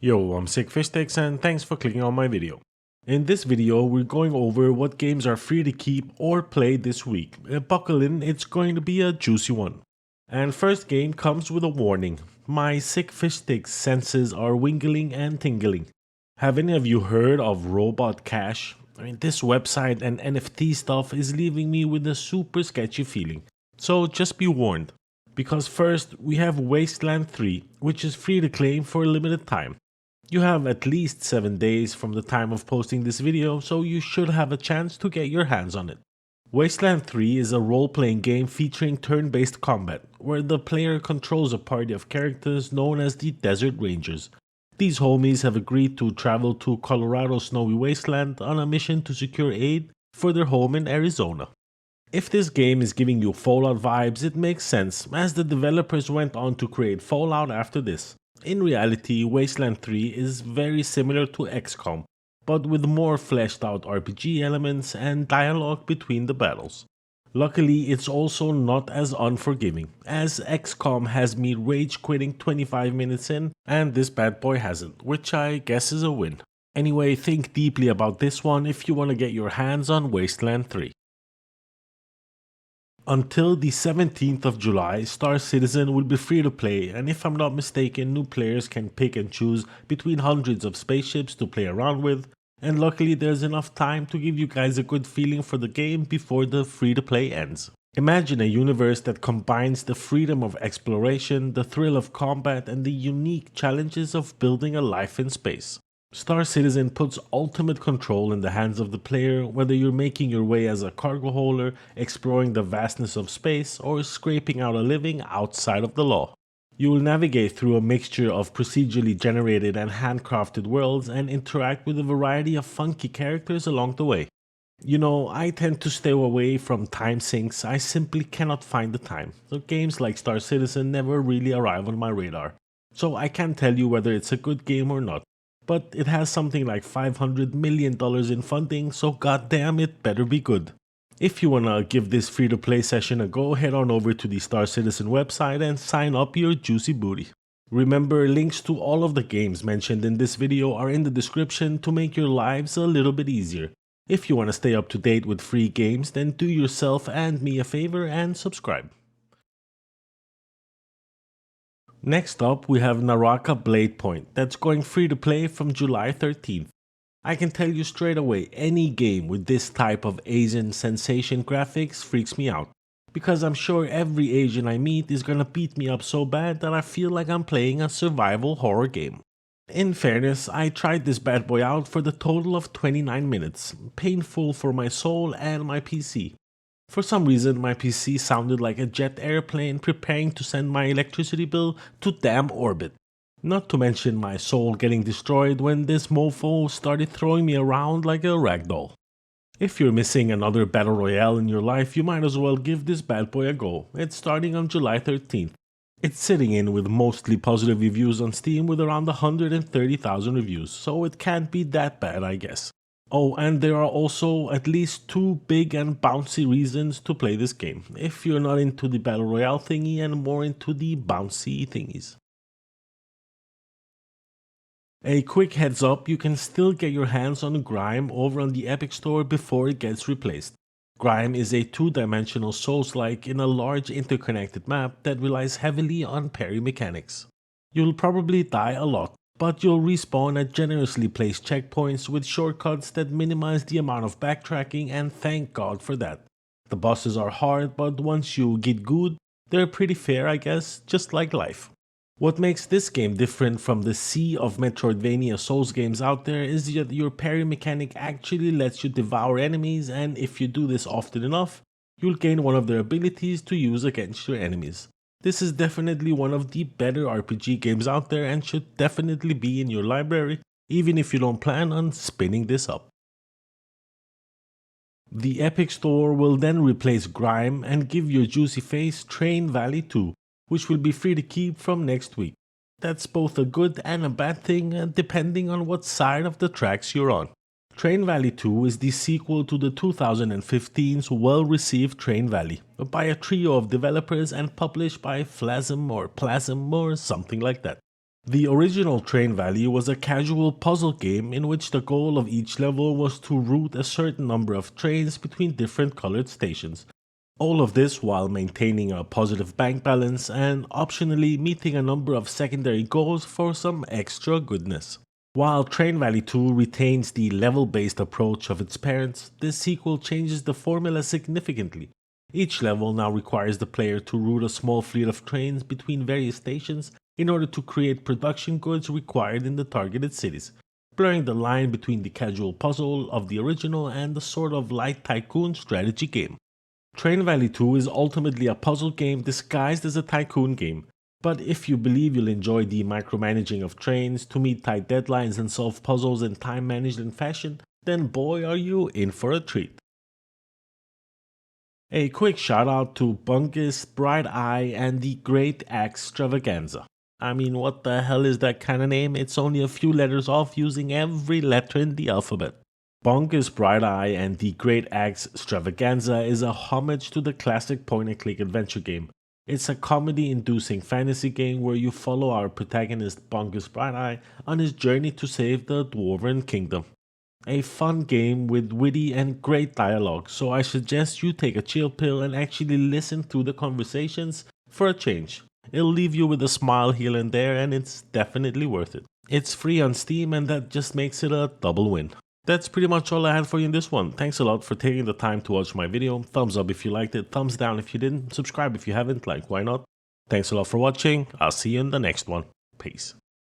Yo, I'm Sickfishsticks and thanks for clicking on my video. In this video, we're going over what games are free to keep or play this week. Buckle in, it's going to be a juicy one. And first game comes with a warning. My Sickfishsticks senses are wingling and tingling. Have any of you heard of Robot Cash? This website and NFT stuff is leaving me with a super sketchy feeling. So just be warned. Because first, we have Wasteland 3, which is free to claim for a limited time. You have at least 7 days from the time of posting this video, so you should have a chance to get your hands on it. Wasteland 3 is a role-playing game featuring turn-based combat, where the player controls a party of characters known as the Desert Rangers. These homies have agreed to travel to Colorado's snowy wasteland on a mission to secure aid for their home in Arizona. If this game is giving you Fallout vibes, it makes sense, as the developers went on to create Fallout after this. In reality, Wasteland 3 is very similar to XCOM, but with more fleshed out RPG elements and dialogue between the battles. Luckily, it's also not as unforgiving, as XCOM has me rage quitting 25 minutes in, and this bad boy hasn't, which I guess is a win. Anyway, think deeply about this one if you want to get your hands on Wasteland 3. Until the 17th of July, Star Citizen will be free to play, and if I'm not mistaken, new players can pick and choose between hundreds of spaceships to play around with, and luckily there's enough time to give you guys a good feeling for the game before the free to play ends. Imagine a universe that combines the freedom of exploration, the thrill of combat, and the unique challenges of building a life in space. Star Citizen puts ultimate control in the hands of the player, whether you're making your way as a cargo holder, exploring the vastness of space, or scraping out a living outside of the law. You will navigate through a mixture of procedurally generated and handcrafted worlds and interact with a variety of funky characters along the way. You know, I tend to stay away from time sinks. I simply cannot find the time. So games like Star Citizen never really arrive on my radar. So I can't tell you whether it's a good game or not. But it has something like $500 million in funding, so goddamn it better be good. If you wanna give this free to play session a go, head on over to the Star Citizen website and sign up your juicy booty. Remember, links to all of the games mentioned in this video are in the description to make your lives a little bit easier. If you wanna stay up to date with free games, then do yourself and me a favor and subscribe. Next up, we have Naraka Bladepoint that's going free to play from July 13th. I can tell you straight away, any game with this type of Asian sensation graphics freaks me out, because I'm sure every Asian I meet is gonna beat me up so bad that I feel like I'm playing a survival horror game. In fairness, I tried this bad boy out for the total of 29 minutes, painful for my soul and my PC. For some reason, my PC sounded like a jet airplane preparing to send my electricity bill to damn orbit. Not to mention my soul getting destroyed when this mofo started throwing me around like a ragdoll. If you're missing another battle royale in your life, you might as well give this bad boy a go. It's starting on July 13th. It's sitting in with mostly positive reviews on Steam with around 130,000 reviews, so it can't be that bad, I guess. Oh, and there are also at least 2 big and bouncy reasons to play this game, if you're not into the battle royale thingy and more into the bouncy thingies. A quick heads up, you can still get your hands on Grime over on the Epic Store before it gets replaced. Grime is a 2-dimensional Souls-like in a large interconnected map that relies heavily on parry mechanics. You'll probably die a lot, but you'll respawn at generously placed checkpoints with shortcuts that minimize the amount of backtracking, and thank God for that. The bosses are hard, but once you get good, they're pretty fair, I guess, just like life. What makes this game different from the sea of Metroidvania Souls games out there is that your parry mechanic actually lets you devour enemies, and if you do this often enough, you'll gain one of their abilities to use against your enemies. This is definitely one of the better RPG games out there and should definitely be in your library, even if you don't plan on spinning this up. The Epic Store will then replace Grime and give your juicy face Train Valley 2, which will be free to keep from next week. That's both a good and a bad thing, depending on what side of the tracks you're on. Train Valley 2 is the sequel to the 2015's well-received Train Valley, by a trio of developers and published by Plasm or something like that. The original Train Valley was a casual puzzle game in which the goal of each level was to route a certain number of trains between different colored stations. All of this while maintaining a positive bank balance and optionally meeting a number of secondary goals for some extra goodness. While Train Valley 2 retains the level-based approach of its parents, this sequel changes the formula significantly. Each level now requires the player to route a small fleet of trains between various stations in order to create production goods required in the targeted cities, blurring the line between the casual puzzle of the original and the sort of light tycoon strategy game. Train Valley 2 is ultimately a puzzle game disguised as a tycoon game, but if you believe you'll enjoy the micromanaging of trains to meet tight deadlines and solve puzzles in time-managed fashion, then boy are you in for a treat. A quick shout out to Bongus, Bright Eye, and the Great Axe Stravaganza. I mean, what the hell is that kind of name? It's only a few letters off using every letter in the alphabet. Bongus, Bright Eye, and the Great Axe Stravaganza is a homage to the classic point-and-click adventure game. It's a comedy-inducing fantasy game where you follow our protagonist Bongus Bright Eye on his journey to save the Dwarven Kingdom. A fun game with witty and great dialogue, so I suggest you take a chill pill and actually listen to the conversations for a change. It'll leave you with a smile here and there, and it's definitely worth it. It's free on Steam, and that just makes it a double win. That's pretty much all I had for you in this one. Thanks a lot for taking the time to watch my video. Thumbs up if you liked it, thumbs down if you didn't, subscribe if you haven't, like why not. Thanks a lot for watching, I'll see you in the next one. Peace.